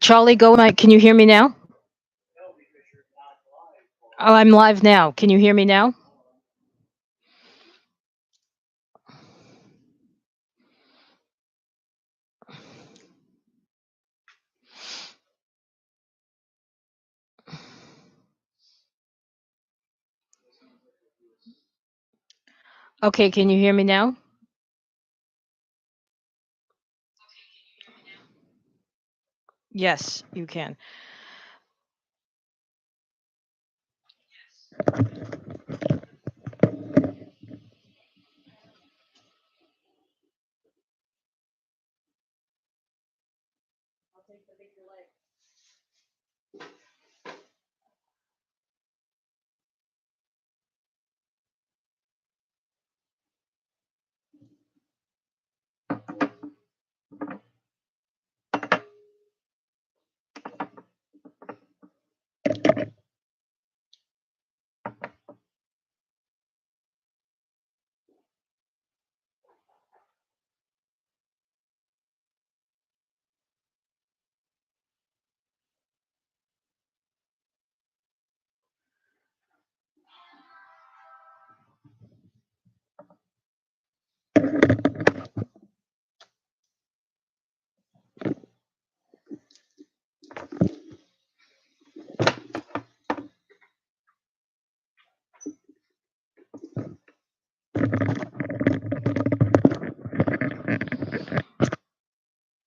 Charlie, go. Can you hear me now? Oh, I'm live now. Can you hear me now? Okay, can you hear me now? Yes, you can.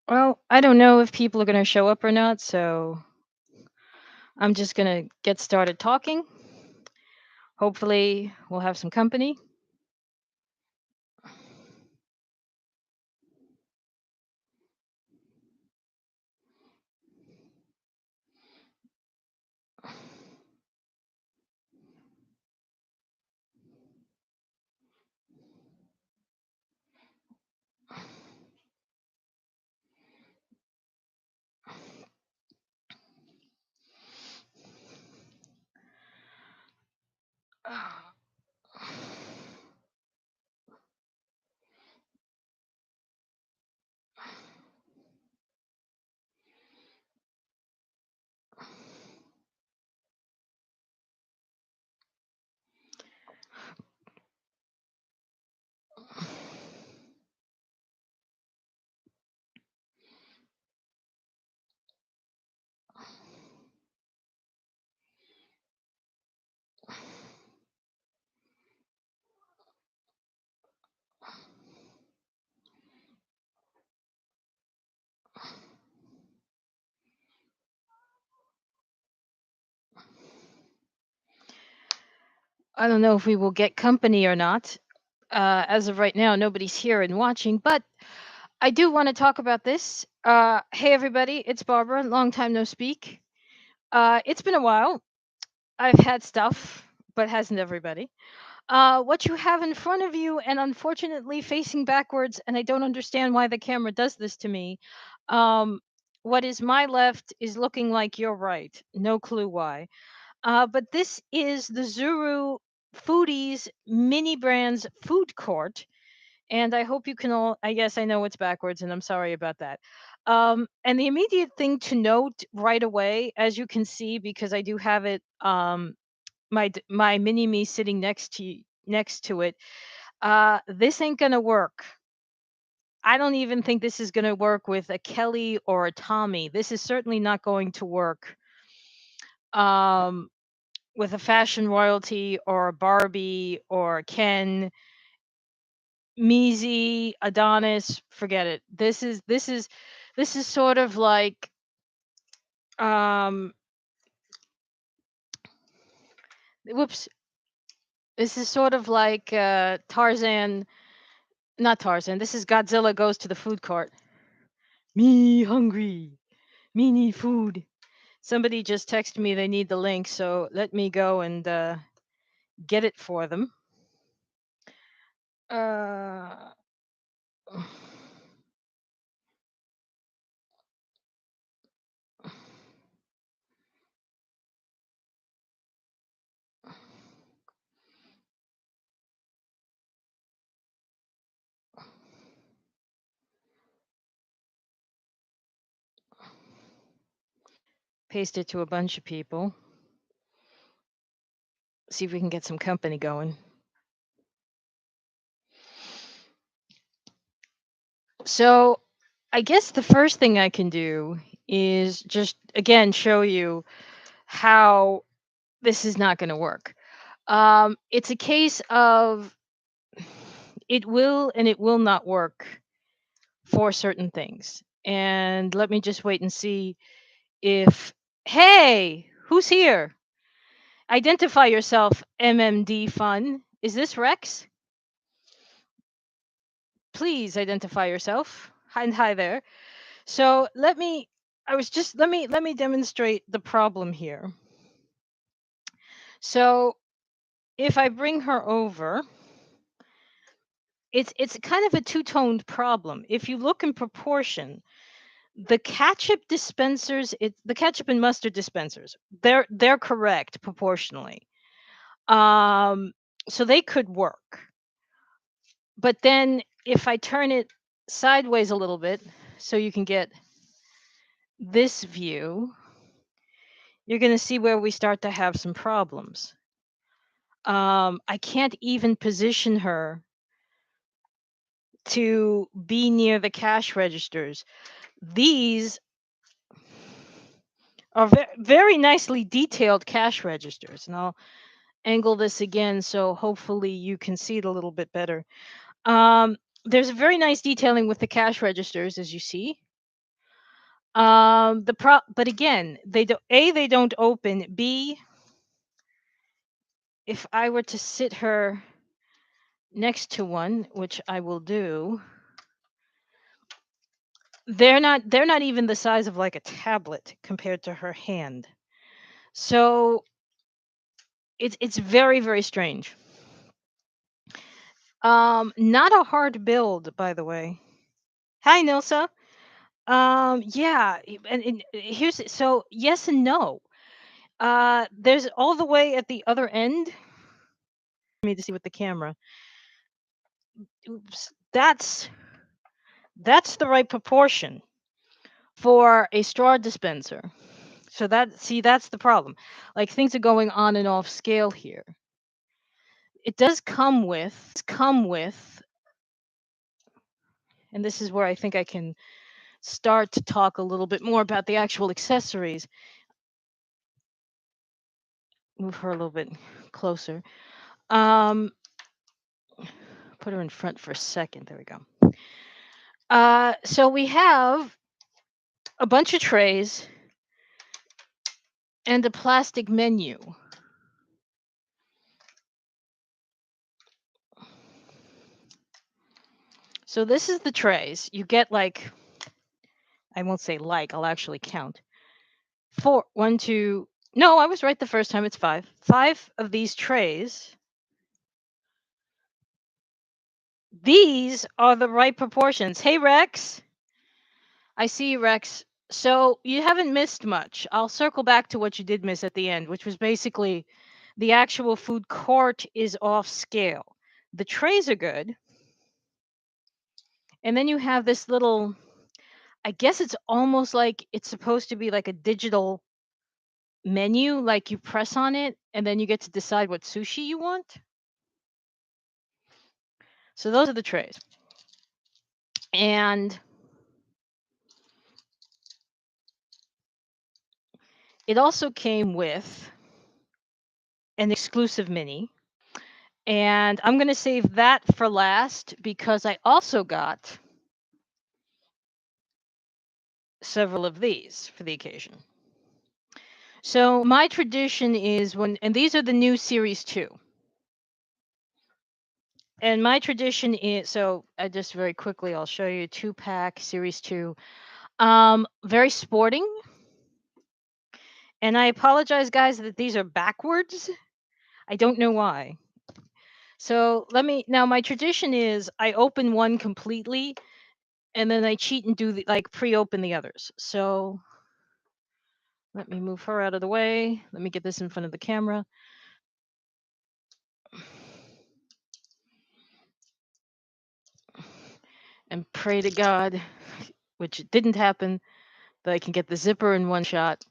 Well, I don't know if people are going to show up or not, so I'm just going to get started talking. Hopefully, we'll have some company. I don't know if we will get company or not. As of right now, nobody's here and watching, but I do want to talk about this. Hey, everybody, it's Barbara. Long time no speak. It's been a while. I've had stuff, but hasn't everybody? What you have in front of you, and unfortunately facing backwards, and I don't understand why the camera does this to me. Um, what is my left is looking like your right. No clue why. But this is the Zuru Foodies mini brands food court, and I hope you can all. I guess I know it's backwards, and I'm sorry about that. And the immediate thing to note right away, as you can see, because I do have it. My mini me sitting next to it, this ain't gonna work. I don't even think this is gonna work with a Kelly or a Tommy. This is certainly not going to work um with a fashion royalty or a Barbie or a Ken, Measy, Adonis. Forget it. This is sort of like um whoops. This is sort of like Tarzan, not Tarzan. This is Godzilla goes to the food court. Me hungry. Me need food. Somebody just texted me they need the link, so let me go and get it for them. Uh, Paste it to a bunch of people. See if we can get some company going. So I guess the first thing I can do is just again show you how this is not going to work. It's a case of it will and it will not work for certain things. And let me just wait and see if, hey, who's here? Identify yourself, MMD Fun. Is this Rex? Please identify yourself. Hi and hi there. So let me demonstrate the problem here. So if I bring her over, it's kind of a two-toned problem. If you look in proportion, the ketchup dispensers, the ketchup and mustard dispensers, they're correct proportionally. Um, so they could work. But then if I turn it sideways a little bit, so you can get this view, you're going to see where we start to have some problems. I can't even position her to be near the cash registers. These are very nicely detailed cash registers, and I'll angle this again so hopefully you can see it a little bit better. There's a very nice detailing with the cash registers, as you see. But again, they don't open. B, if I were to sit her next to one, which I will do, they're not even the size of like a tablet compared to her hand. So it's very, very strange. Not a hard build, by the way. Hi, Nilsa. Yeah, and here's so yes and no. There's all the way at the other end. For me to see with the camera. Oops, that's the right proportion for a straw dispenser. So that's the problem. Like things are going on and off scale here. It does come with, and this is where I think I can start to talk a little bit more about the actual accessories. Move her a little bit closer. Um, put her in front for a second. There we go. So we have a bunch of trays and a plastic menu. So this is the trays. You get like, I won't say like, I'll actually count. Four, one, two. No, I was right the first time. It's five. Five of these trays. These are the right proportions. Hey, Rex. I see you, Rex. So you haven't missed much. I'll circle back to what you did miss at the end, which was basically the actual food court is off scale. The trays are good. And then you have this little, I guess it's almost like it's supposed to be like a digital menu, like you press on it and then you get to decide what sushi you want. So those are the trays. And it also came with an exclusive mini. And I'm going to save that for last because I also got several of these for the occasion. So my tradition is and these are the new Series 2. And my tradition is, so I just very quickly, I'll show you 2-pack Series 2. Very sporting. And I apologize, guys, that these are backwards. I don't know why. So now my tradition is I open one completely and then I cheat and do pre-open the others. So let me move her out of the way. Let me get this in front of the camera. And pray to God, which didn't happen, that I can get the zipper in one shot.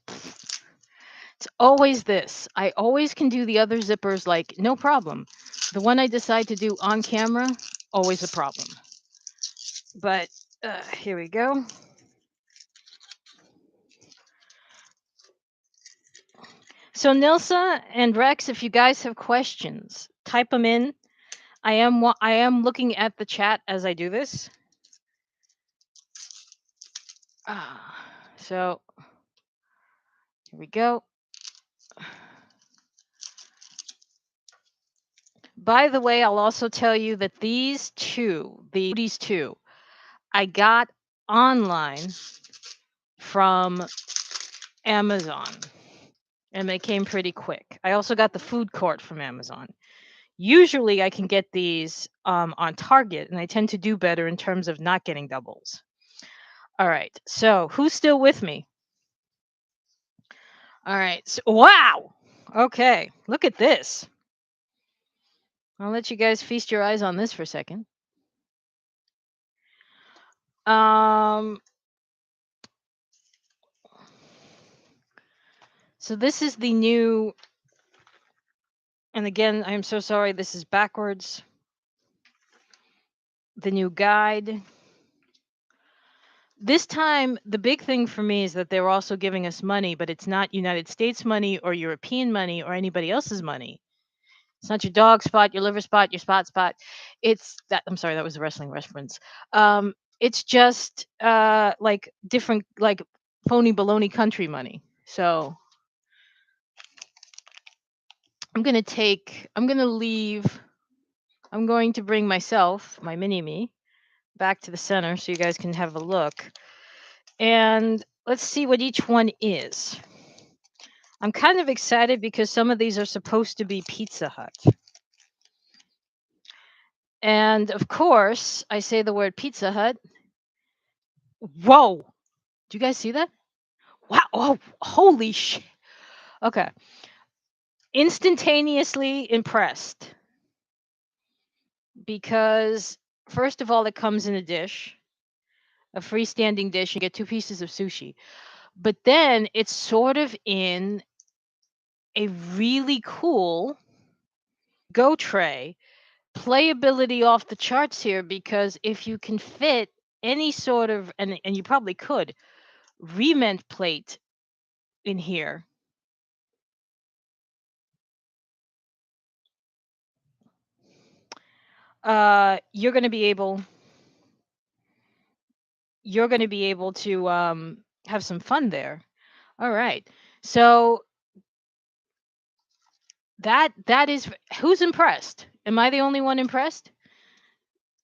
It's always this. I always can do the other zippers like no problem. The one I decide to do on camera, always a problem. But here we go. So Nilsa and Rex, if you guys have questions, type them in. I am looking at the chat as I do this. So here we go. By the way, I'll also tell you that these two, the Foodies 2, I got online from Amazon, and they came pretty quick. I also got the food court from Amazon. Usually I can get these on Target, and I tend to do better in terms of not getting doubles. All right, so who's still with me? All right, so, wow. Okay, look at this. I'll let you guys feast your eyes on this for a second. So this is the new, and again, I'm so sorry, this is backwards. The new guide. This time, the big thing for me is that they're also giving us money, but it's not United States money or European money or anybody else's money. It's not your dog spot, your liver spot, your spot. It's that. I'm sorry, that was a wrestling reference. It's just like different, like phony baloney country money. So I'm going to bring myself, my mini me, back to the center so you guys can have a look. And let's see what each one is. I'm kind of excited because some of these are supposed to be Pizza Hut. And of course, I say the word Pizza Hut. Whoa. Do you guys see that? Wow. Oh, holy shit. Okay. Instantaneously impressed. Because, first of all, it comes in a dish, a freestanding dish. You get 2 pieces of sushi. But then it's sort of in a really cool go tray. Playability off the charts here, because if you can fit any sort of, and you probably could, rement plate in here, you're going to be able to have some fun there. All right, so that is, who's impressed? Am I the only one impressed?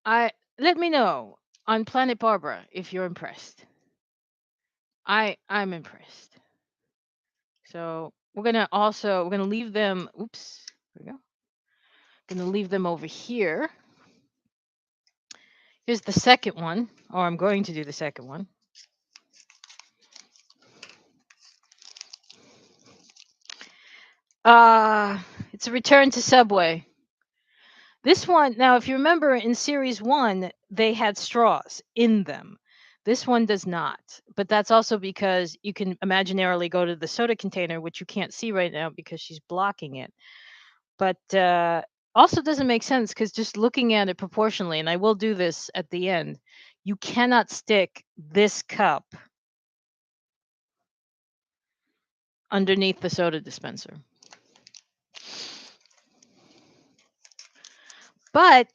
Let me know on Planet Barbara if you're impressed. I'm impressed. So we're gonna leave them. Oops, there we go. Gonna leave them over here. Here's the second one, or I'm going to do the second one. It's a return to Subway. This one, now, if you remember in series 1, they had straws in them. This one does not, but that's also because you can imaginarily go to the soda container, which you can't see right now because she's blocking it. But also doesn't make sense because just looking at it proportionally, and I will do this at the end, you cannot stick this cup underneath the soda dispenser. But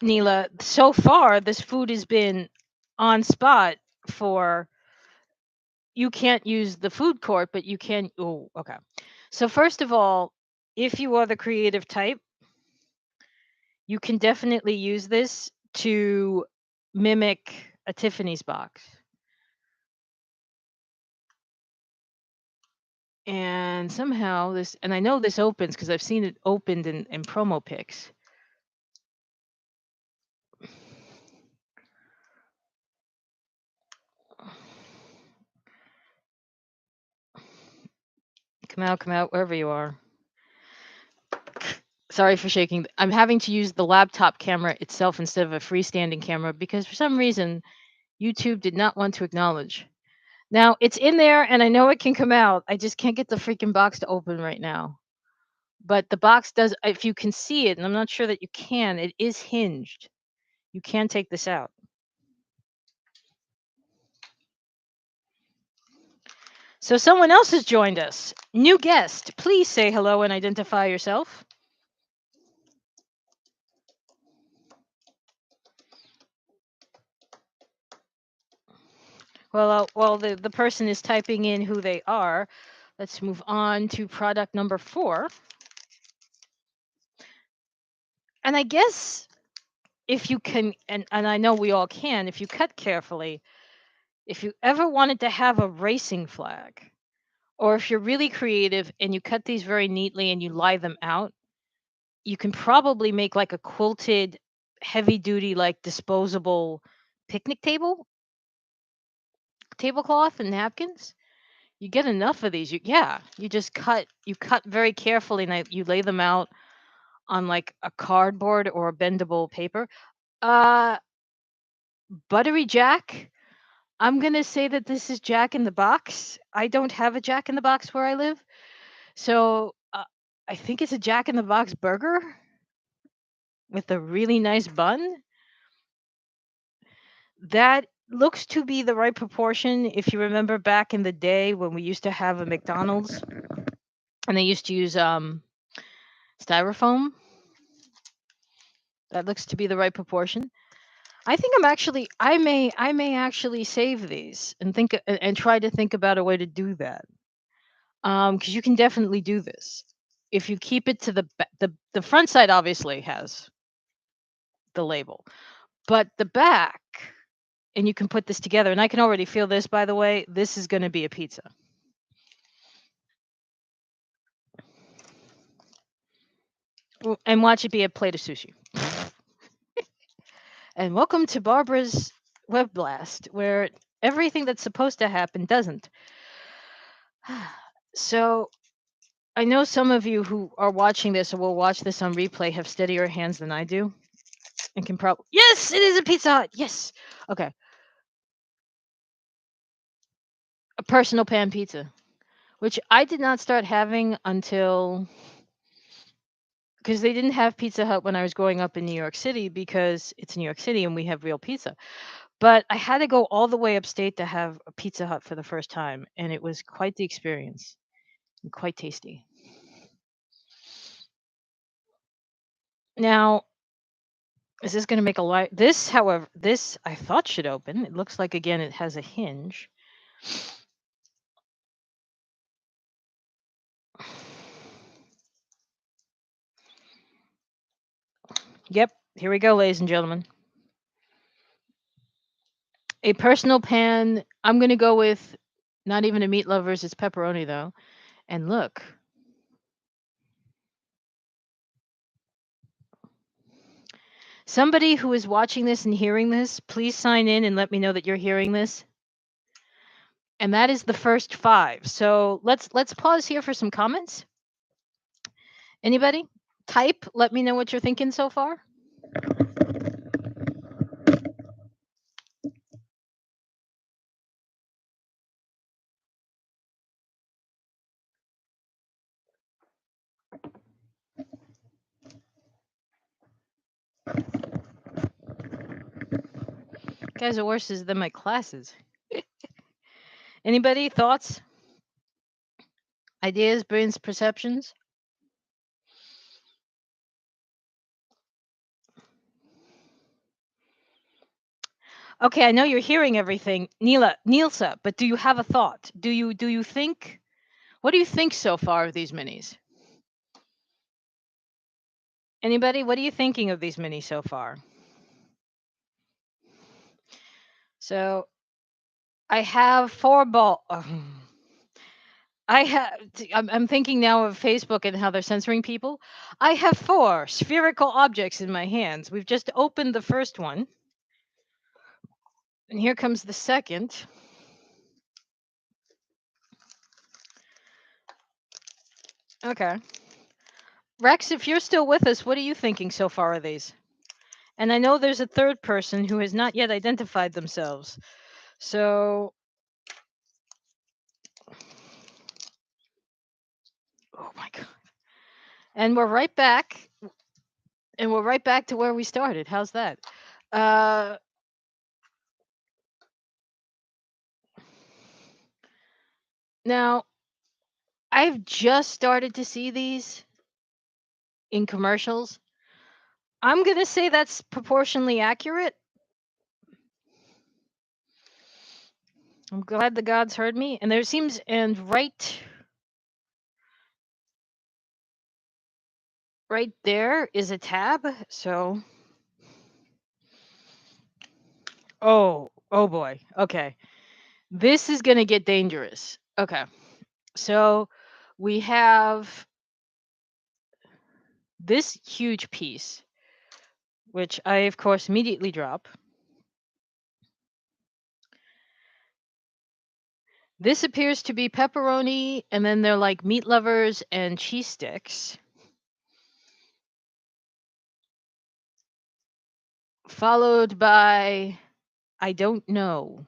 Neela, so far this food has been on spot for, you can't use the food court, but you can. Oh, okay. So first of all, if you are the creative type, you can definitely use this to mimic a Tiffany's box. And somehow this, and I know this opens because I've seen it opened in promo pics. Come out, wherever you are. Sorry for shaking. I'm having to use the laptop camera itself instead of a freestanding camera because for some reason YouTube did not want to acknowledge Now it's in there, and I know it can come out. I just can't get the freaking box to open right now. But the box does. If you can see it, and I'm not sure that you can, it is hinged. You can take this out. So someone else has joined us. New guest. Please say hello and identify yourself. Well, while the person is typing in who they are, let's move on to product number 4. And I guess if you can, and I know we all can, if you cut carefully, if you ever wanted to have a racing flag, or if you're really creative and you cut these very neatly and you lie them out, you can probably make like a quilted, heavy duty, like disposable picnic tablecloth and napkins. You get enough of these. You just cut very carefully, and you lay them out on like a cardboard or a bendable paper. Uh, Buttery Jack. I'm gonna say that this is Jack in the Box. I don't have a Jack in the Box where I live, so I think it's a Jack in the Box burger with a really nice bun. That looks to be the right proportion. If you remember back in the day when we used to have a McDonald's and they used to use styrofoam, that looks to be the right proportion. I think I may actually save these and and try to think about a way to do that. Because you can definitely do this if you keep it to the front side. Obviously has the label, but the back, and you can put this together. And I can already feel this. By the way, this is going to be a pizza. And watch it be a plate of sushi. And welcome to Barbara's Web Blast, where everything that's supposed to happen doesn't. So I know some of you who are watching this or will watch this on replay have steadier hands than I do, and can probably. Yes, it is a Pizza Hut. Yes. Okay. A personal pan pizza, which I did not start having until, because they didn't have Pizza Hut when I was growing up in New York City, because it's New York City and we have real pizza. But I had to go all the way upstate to have a Pizza Hut for the first time, and it was quite the experience and quite tasty. Now, is this going to make a light? This, however, this I thought should open. It looks like, again, it has a hinge. Yep, here we go, ladies and gentlemen. A personal pan. I'm going to go with not even a meat lovers. It's pepperoni, though. And look. Somebody who is watching this and hearing this, please sign in and let me know that you're hearing this. And that is the first 5. So let's pause here for some comments. Anybody? Type. Let me know what you're thinking so far. Guys are worse than my classes. Anybody? Thoughts? Ideas? Brains? Perceptions? Okay, I know you're hearing everything, Nilsa, but do you have a thought? Do you think? What do you think so far of these minis? Anybody? What are you thinking of these minis so far? So I have 4 ball. I have. I'm thinking now of Facebook and how they're censoring people. I have 4 spherical objects in my hands. We've just opened the first one, and here comes the second. Okay, Rex, if you're still with us, what are you thinking so far of these? And I know there's a third person who has not yet identified themselves. So And we're right back. And we're right back to where we started. How's that? Uh, Now, I've just started to see these in commercials. I'm going to say that's proportionally accurate. I'm glad the gods heard me. And there seems, and right there is a tab. So, oh boy. Okay. This is going to get dangerous. Okay. So we have this huge piece, which I, of course, immediately drop. This appears to be pepperoni, and then they're like meat lovers and cheese sticks, followed by, I don't know.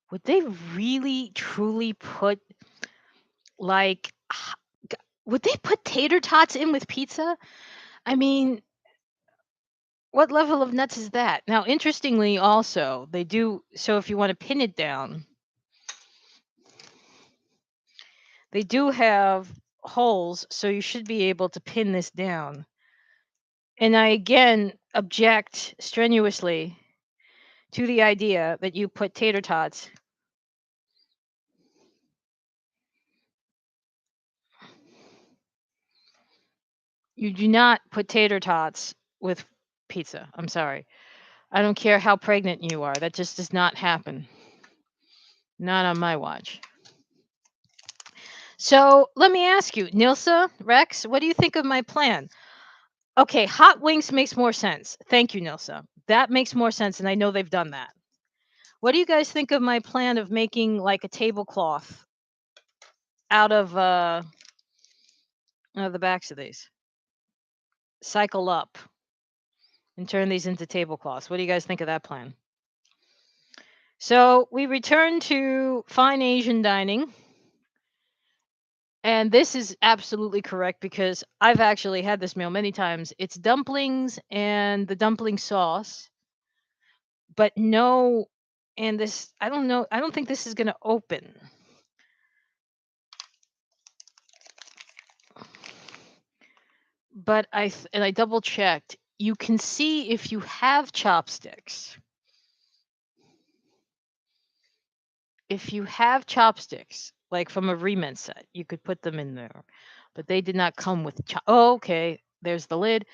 Would they really, truly put like, would they put tater tots in with pizza? I mean, what level of nuts is that? Now, interestingly, also, they do, so if you want to pin it down, they do have holes, so you should be able to pin this down. And I again object strenuously to the idea that you put tater tots. You do not put tater tots with pizza. I'm sorry. I don't care how pregnant you are. That just does not happen. Not on my watch. So let me ask you, Nilsa, Rex, what do you think of my plan? Okay, hot wings makes more sense. Thank you, Nilsa. That makes more sense, and I know they've done that. What do you guys think of my plan of making like a tablecloth out of the backs of these? Cycle up and turn these into tablecloths. What do you guys think of that plan? So we return to fine Asian dining. And this is absolutely correct because I've actually had this meal many times. It's dumplings and the dumpling sauce, but no, and this, I don't know, I don't think this is going to open. But and I double checked. You can see if you have chopsticks. If you have chopsticks, like from a remint set, you could put them in there. But they did not come with oh, okay. There's the lid.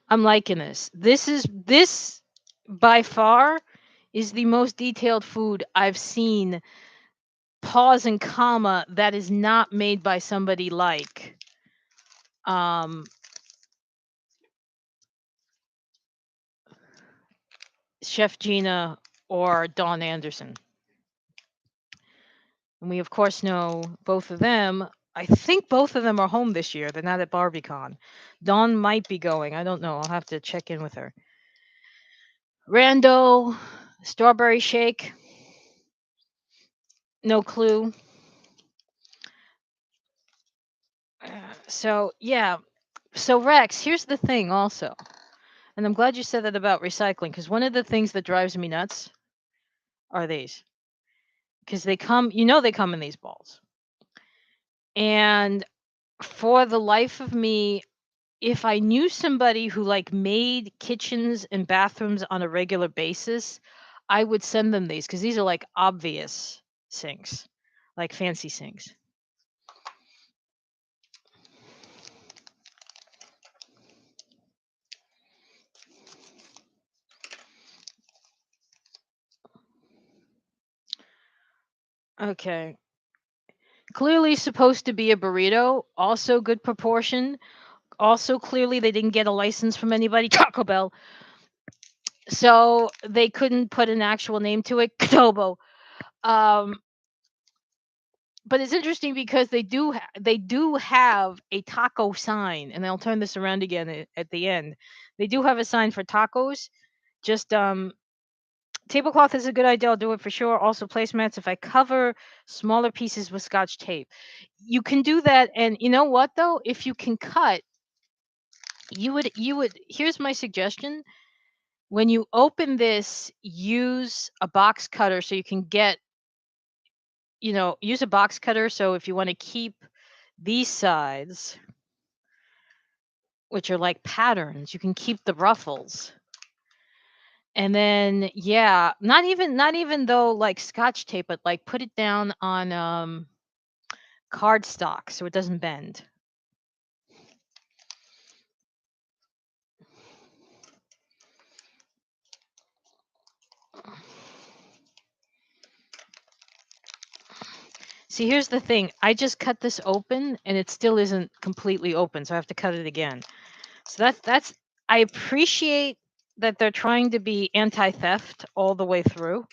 I'm liking this. This by far is the most detailed food I've seen. Pause and comma that is not made by somebody like um Chef Gina or Dawn Anderson. And we of course know both of them. I think both of them are home this year. They're not at BarbieCon. Dawn might be going. I don't know. I'll have to check in with her. Rando, strawberry shake. No clue. So yeah. So Rex, here's the thing also. And I'm glad you said that about recycling because one of the things that drives me nuts are these. Because they come, they come in these balls. And for the life of me, if I knew somebody who like made kitchens and bathrooms on a regular basis, I would send them these because these are like obvious sinks, like fancy sinks. Okay. Clearly supposed to be a burrito, also good proportion. Also, clearly they didn't get a license from anybody, Taco Bell. So they couldn't put an actual name to it, Katobo. Um, but it's interesting because they do have a taco sign, and I'll turn this around again at the end. They do have a sign for tacos, just tablecloth is a good idea. I'll do it for sure. Also, placemats. If I cover smaller pieces with Scotch tape, you can do that. And you know what though? If you can cut, you would. Here's my suggestion: when you open this, use a box cutter so you can get. Use a box cutter. So if you want to keep these sides, which are like patterns, you can keep the ruffles. And then yeah, not even though like Scotch tape, but like put it down on cardstock so it doesn't bend. See, here's the thing. I just cut this open and it still isn't completely open, so I have to cut it again. So that's I appreciate that they're trying to be anti-theft all the way through.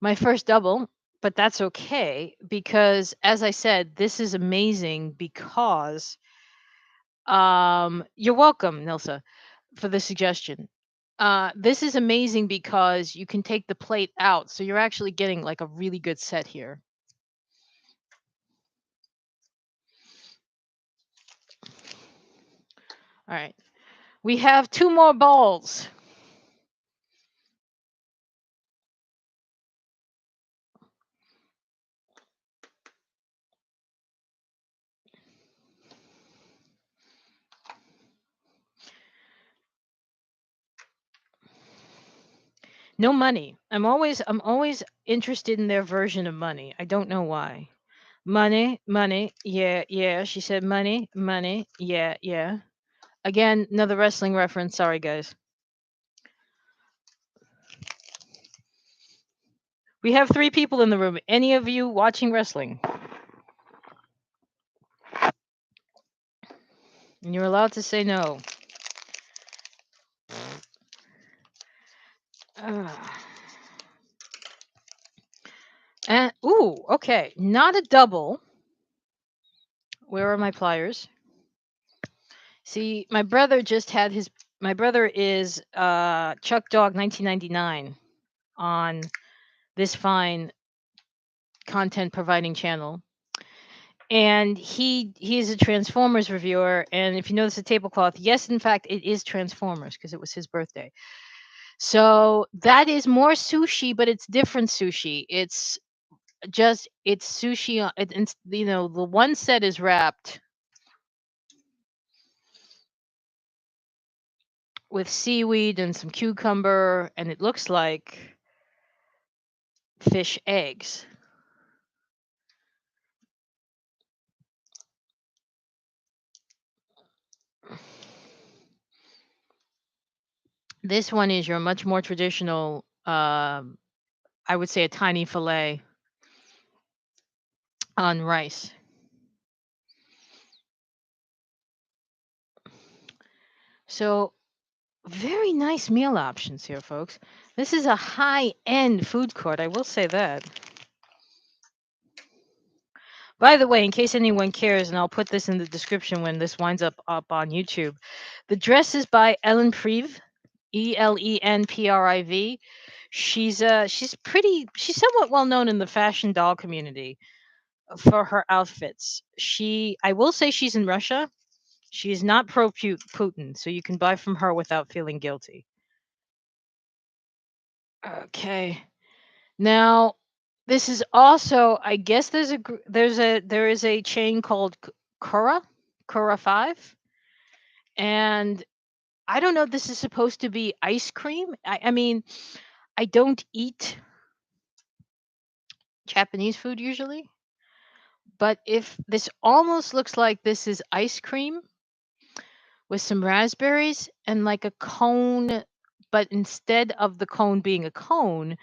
My first double, but that's okay because as I said, this is amazing because you're welcome, Nilsa, for the suggestion. This is amazing because you can take the plate out, so you're actually getting like a really good set here. All right. We have two more balls. No money. I'm always interested in their version of money. I don't know why. Money, money, yeah, yeah. She said money, money, yeah, yeah. Again, another wrestling reference. Sorry, guys. We have three people in the room. Any of you watching wrestling? And you're allowed to say no. Ah. And ooh, okay, not a double. Where are my pliers? See, my brother just had his. My brother is Chuck Dog 1999 on this fine content providing channel, and he is a Transformers reviewer. And if you notice the tablecloth, yes, in fact, it is Transformers because it was his birthday. So that is more sushi, but it's different sushi. It's sushi. It's the one set is wrapped with seaweed and some cucumber, and it looks like fish eggs. This one is your much more traditional, I would say a tiny fillet on rice. So very nice meal options here, folks. This is a high-end food court, I will say that. By the way, in case anyone cares, and I'll put this in the description when this winds up on YouTube, the dress is by Ellen Priv, Elenpriv. She's pretty. She's somewhat well known in the fashion doll community for her outfits. I will say, she's in Russia. She is not pro Putin, so you can buy from her without feeling guilty. Okay. Now, this is also, I guess there is a chain called Cura 5, and I don't know if this is supposed to be ice cream. I mean, I don't eat Japanese food usually, but if this almost looks like this is ice cream with some raspberries and like a cone, but instead of the cone being a cone,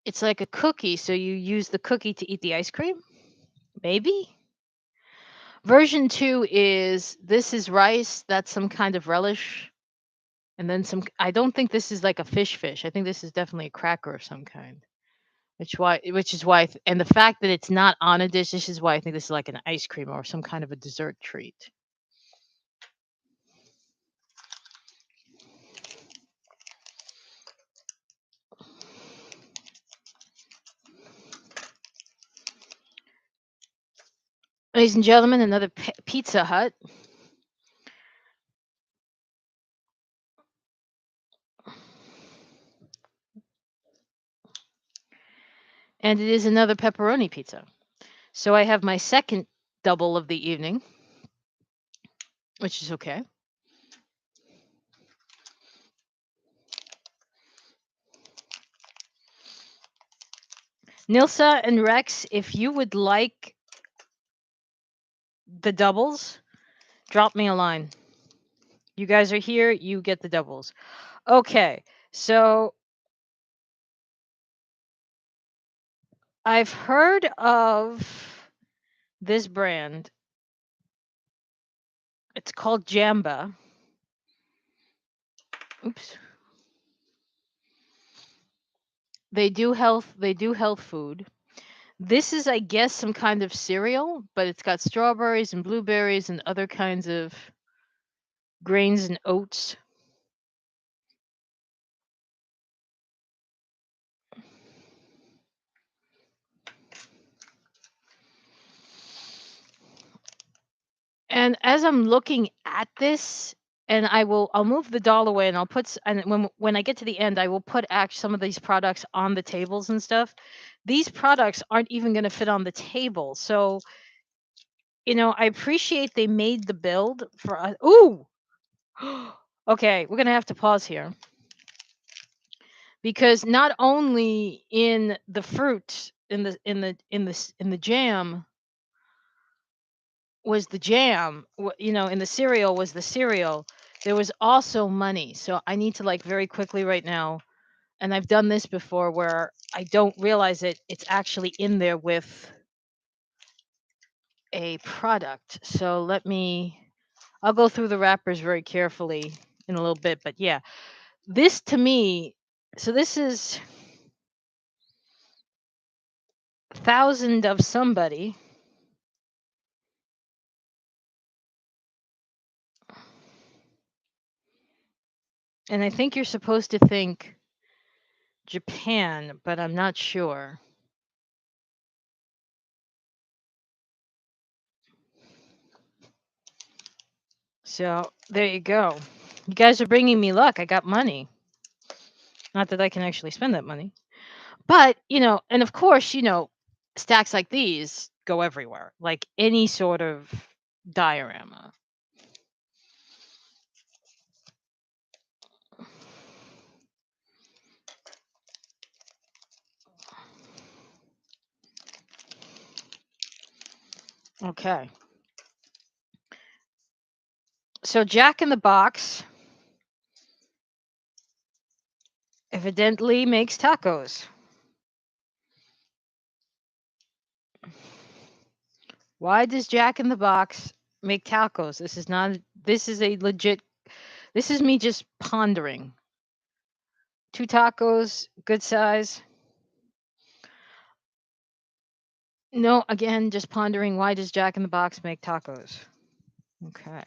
it's like a cookie, so you use the cookie to eat the ice cream? Maybe? Version 2 is this is rice, that's some kind of relish, and then some I don't think this is like a fish. I think this is definitely a cracker of some kind. And the fact that it's not on a dish, this is why I think this is like an ice cream or some kind of a dessert treat. Ladies and gentlemen, another Pizza Hut. And it is another pepperoni pizza. So I have my second double of the evening, which is okay. Nilsa and Rex, if you would like the doubles, drop me a line. You guys are here, you get the doubles. Okay, so I've heard of this brand. It's called Jamba. Oops. They do health food. This is, I guess, some kind of cereal, but it's got strawberries and blueberries and other kinds of grains and oats. And as I'm looking at this, and I'll move the doll away, and I'll put and when I get to the end, I will put some of these products on the tables and stuff. These products aren't even going to fit on the table, so I appreciate they made the build for us. Ooh, okay, we're gonna have to pause here because not only in the fruit in the jam was the jam, in the cereal was the cereal. There was also money. So I need to, like, very quickly right now, and I've done this before where I don't realize it's actually in there with a product. So I'll go through the wrappers very carefully in a little bit, but yeah, this to me, so this is thousand of somebody. And I think you're supposed to think Japan, but I'm not sure. So there you go. You guys are bringing me luck. I got money. Not that I can actually spend that money. But, and of course, stacks like these go everywhere, like any sort of diorama. Okay. So Jack in the Box evidently makes tacos. Why does Jack in the Box make tacos? This is a legit, this is me just pondering. 2 tacos, good size. No, again, just pondering, why does Jack in the Box make tacos? Okay.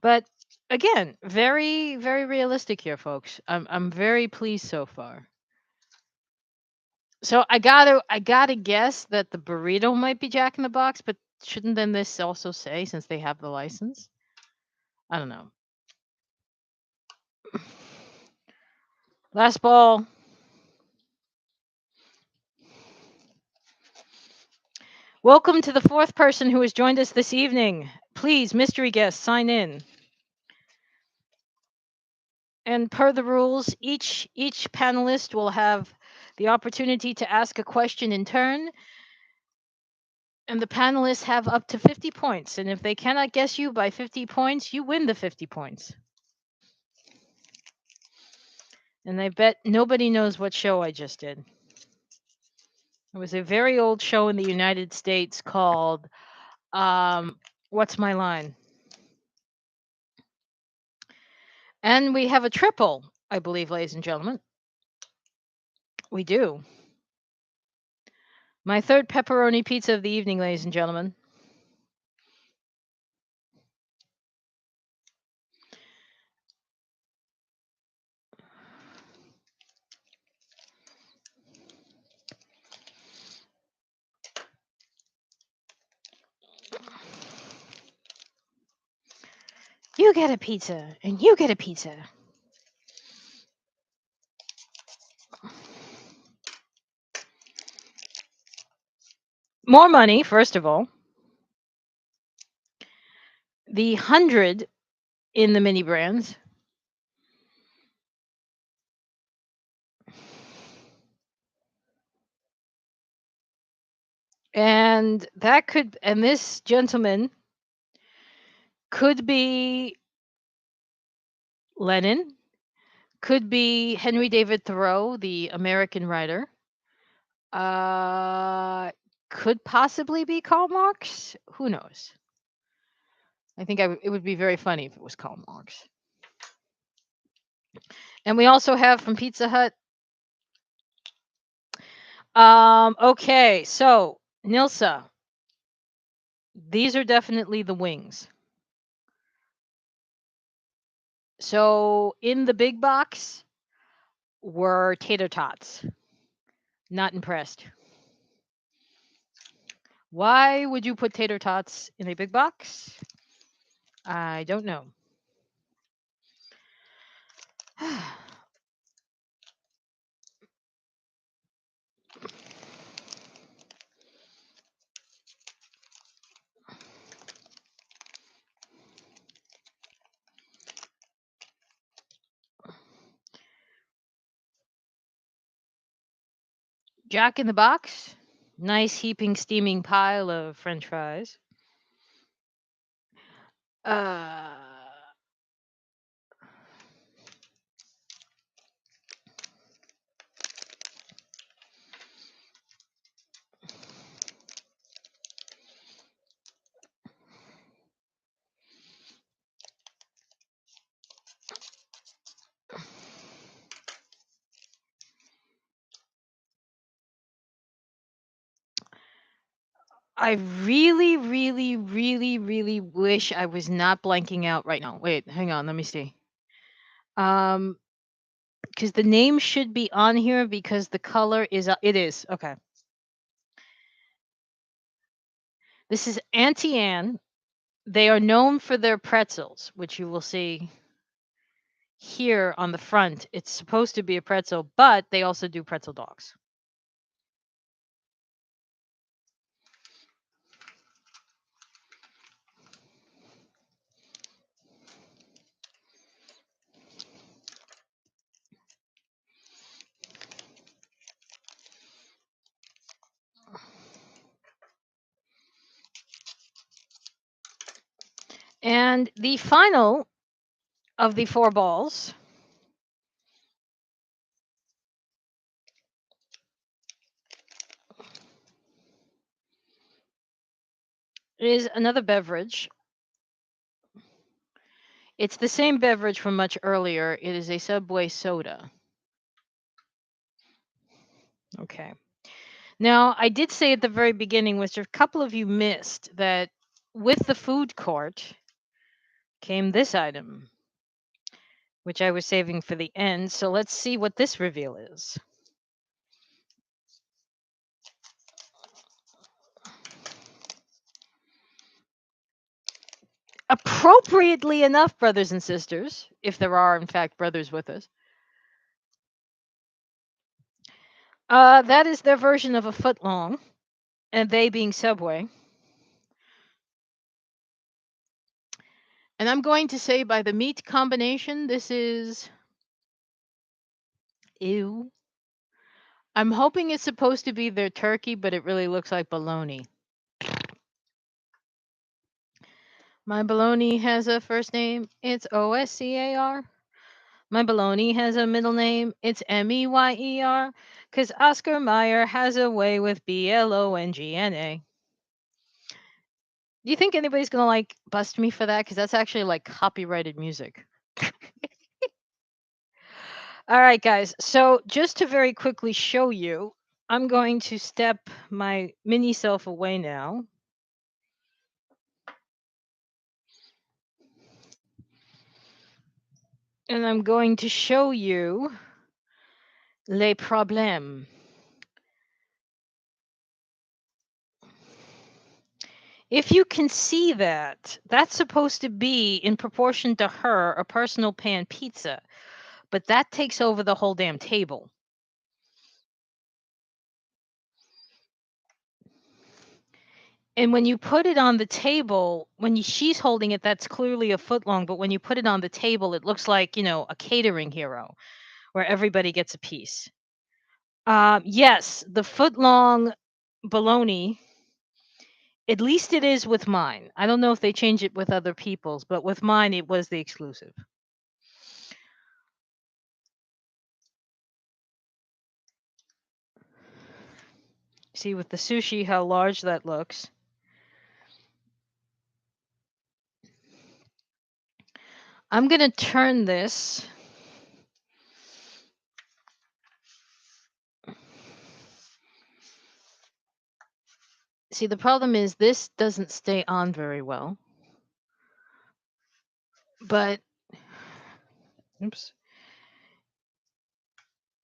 But again, very, very realistic here, folks. I'm very pleased so far. So I gotta guess that the burrito might be Jack in the Box, but shouldn't then this also say, since they have the license? I don't know. Last ball. Welcome to the fourth person who has joined us this evening. Please, mystery guest, sign in. And per the rules, each panelist will have the opportunity to ask a question in turn, and the panelists have up to 50 points. And if they cannot guess you by 50 points, you win the 50 points. And I bet nobody knows what show I just did. It was a very old show in the United States called What's My Line? And we have a triple, I believe, ladies and gentlemen. We do. My third pepperoni pizza of the evening, ladies and gentlemen. You get a pizza, and you get a pizza. More money, first of all. The 100 in the mini brands. And this gentleman could be Lenin, could be Henry David Thoreau, the American writer. Uh, could possibly be Karl Marx. Who knows? I think it would be very funny if it was Karl Marx. And we also have from Pizza Hut. Okay, so Nilsa, these are definitely the wings. So in the big box were tater tots. Not impressed. Why would you put tater tots in a big box? I don't know. Jack in the Box. Nice heaping steaming pile of french fries. Uh I really, really, really, really wish I was not blanking out right now. Wait, hang on, let me see. Um, because the name should be on here because the color is it is. Okay. This is Auntie Anne. They are known for their pretzels, which you will see here on the front. It's supposed to be a pretzel, but they also do pretzel dogs. And the final of the four balls is another beverage. It's the same beverage from much earlier. It is a Subway soda. Okay. Now, I did say at the very beginning, which a couple of you missed, that with the food court came this item, which I was saving for the end. So let's see what this reveal is. Appropriately enough, brothers and sisters, if there are in fact brothers with us, that is their version of a foot long, and they being Subway. And I'm going to say by the meat combination, this is ew. I'm hoping it's supposed to be their turkey, but it really looks like bologna. My bologna has a first name. It's Oscar. My bologna has a middle name. It's Meyer. Because Oscar Mayer has a way with Blongna. Do you think anybody's going to like bust me for that? Because that's actually like copyrighted music. All right, guys. So just to very quickly show you, I'm going to step my mini self away now. And I'm going to show you les problèmes. If you can see that, that's supposed to be in proportion to her a personal pan pizza, but that takes over the whole damn table. And when you put it on the table, she's holding it, that's clearly a foot long. But when you put it on the table, it looks like, a catering hero where everybody gets a piece. Yes, the foot long bologna, at least it is with mine. I don't know if they change it with other people's, but with mine, it was the exclusive. See with the sushi how large that looks. I'm going to turn this. See, the problem is this doesn't stay on very well. But, oops.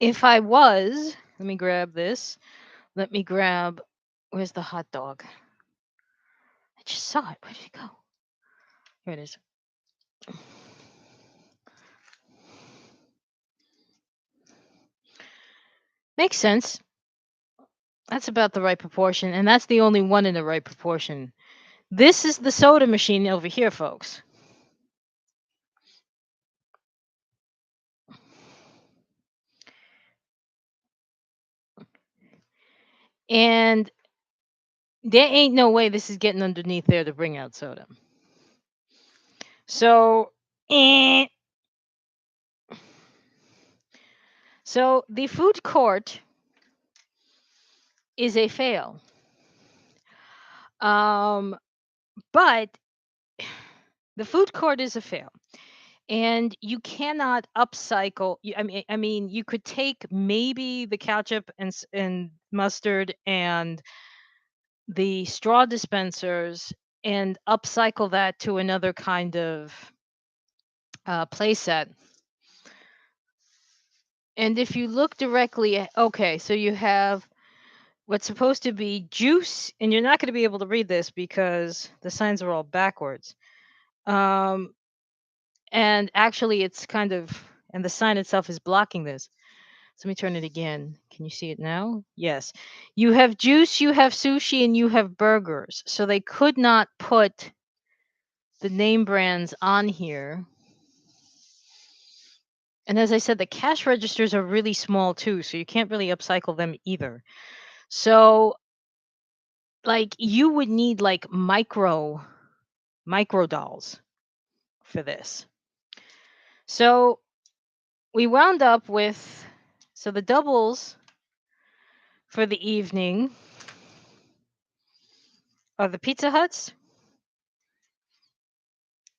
If I was, let me grab this. Let me grab, where's the hot dog? I just saw it. Where did it go? Here it is. Makes sense. That's about the right proportion, and that's the only one in the right proportion. This is the soda machine over here, folks. And there ain't no way this is getting underneath there to bring out soda. So, so the food court is a fail. But the food court is a fail. And you cannot upcycle. I mean, you could take maybe the ketchup and mustard and the straw dispensers and upcycle that to another kind of play set. And if you look directly okay, so you have what's supposed to be juice, and you're not going to be able to read this because the signs are all backwards. And actually, it's kind of, and the sign itself is blocking this. So let me turn it again. Can you see it now? Yes. You have juice, you have sushi, and you have burgers. So they could not put the name brands on here. And as I said, the cash registers are really small too, so you can't really upcycle them either. So like you would need like micro dolls for this. So we wound up with the doubles for the evening are the Pizza Huts.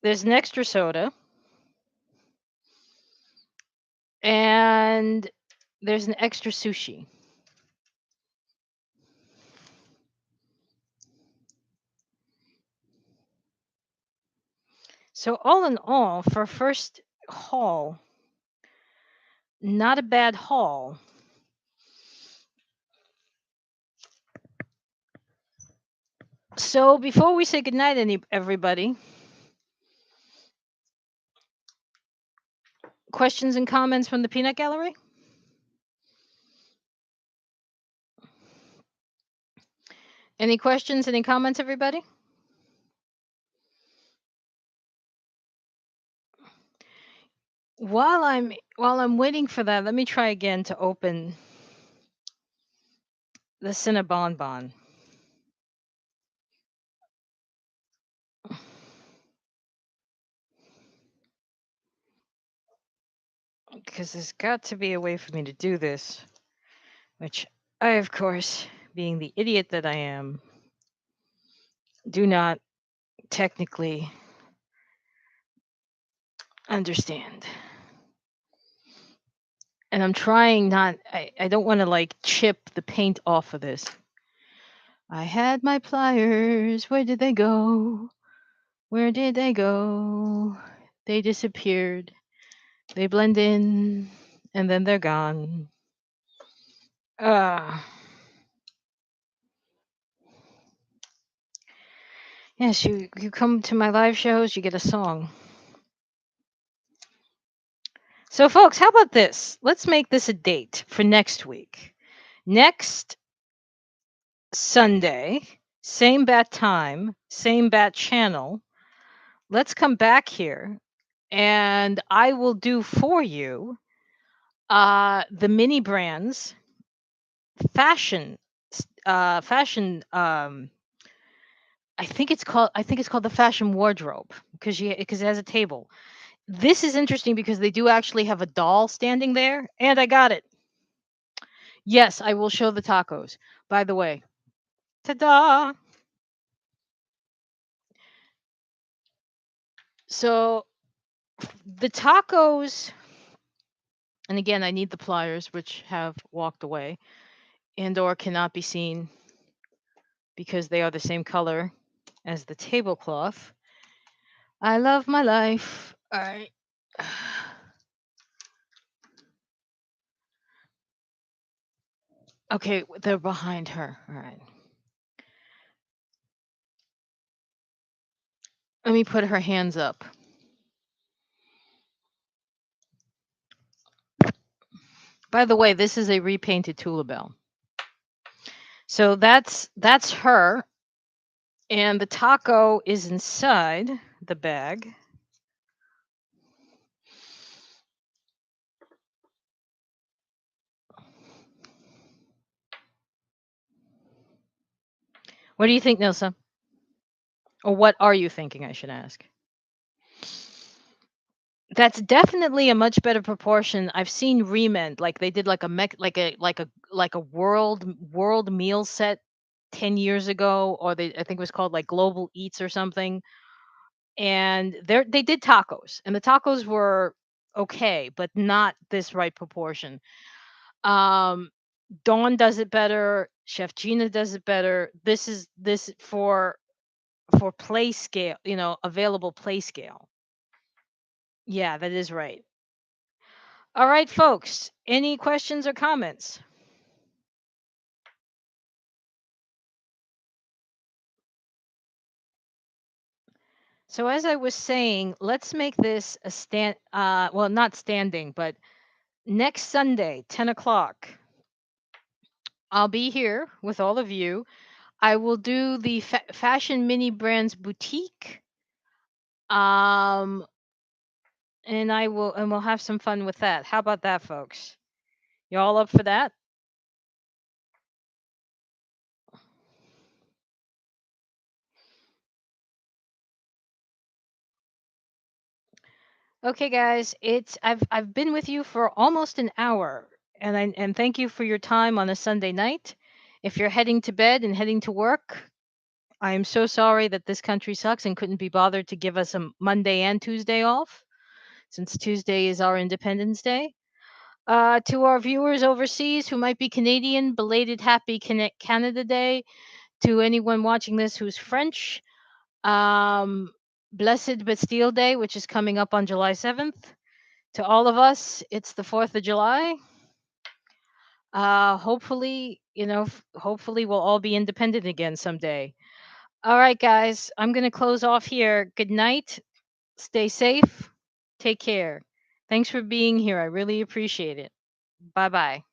There's an extra soda. And there's an extra sushi. So all in all, for first haul, not a bad haul. So before we say goodnight, everybody, questions and comments from the Peanut Gallery? Any questions, any comments, everybody? While I'm waiting for that, let me try again to open the Cinnabon. Because there's got to be a way for me to do this, which I, of course, being the idiot that I am, do not technically understand. And I'm trying not, I don't want to like chip the paint off of this. I had my pliers. Where did they go? Where did they go? They disappeared. They blend in and then they're gone. Yes, you come to my live shows, you get a song. So, folks, how about this? Let's make this a date for next week. Next Sunday, same bat time, same bat channel. Let's come back here and I will do for you the mini brands fashion fashion I think it's called the fashion wardrobe because it has a table. This is interesting because they do actually have a doll standing there and I got it. Yes, I will show the tacos. By the way, ta-da. So the tacos, and again I need the pliers which have walked away and or cannot be seen because they are the same color as the tablecloth. I love my life. All right. Okay, they're behind her. All right. Let me put her hands up. By the way, this is a repainted Tula Bell. So that's her, and the taco is inside the bag. What do you think, Nilsa? Or what are you thinking? I should ask. That's definitely a much better proportion. I've seen remend like they did like a world meal set 10 years ago, or I think it was called like Global Eats or something. And they did tacos, and the tacos were okay, but not this right proportion. Um, Dawn does it better. Chef Gina does it better. This for play scale, available play scale. Yeah, that is right. All right, folks. Any questions or comments? So as I was saying, let's make this a well, not standing, but next Sunday, 10 o'clock. I'll be here with all of you. I will do the fashion mini brands boutique. Um, and we'll have some fun with that. How about that, folks? You all up for that? Okay, guys, I've been with you for almost an hour, and thank you for your time on a Sunday night. If you're heading to bed and heading to work, I am so sorry that this country sucks and couldn't be bothered to give us a Monday and Tuesday off, since Tuesday is our Independence Day. To our viewers overseas who might be Canadian, belated Happy Canada Day. To anyone watching this who's French, um, Blessed Bastille Day, which is coming up on July 7th. To all of us, it's the 4th of July. Hopefully, hopefully we'll all be independent again someday. All right, guys, I'm going to close off here. Good night. Stay safe. Take care. Thanks for being here. I really appreciate it. Bye bye.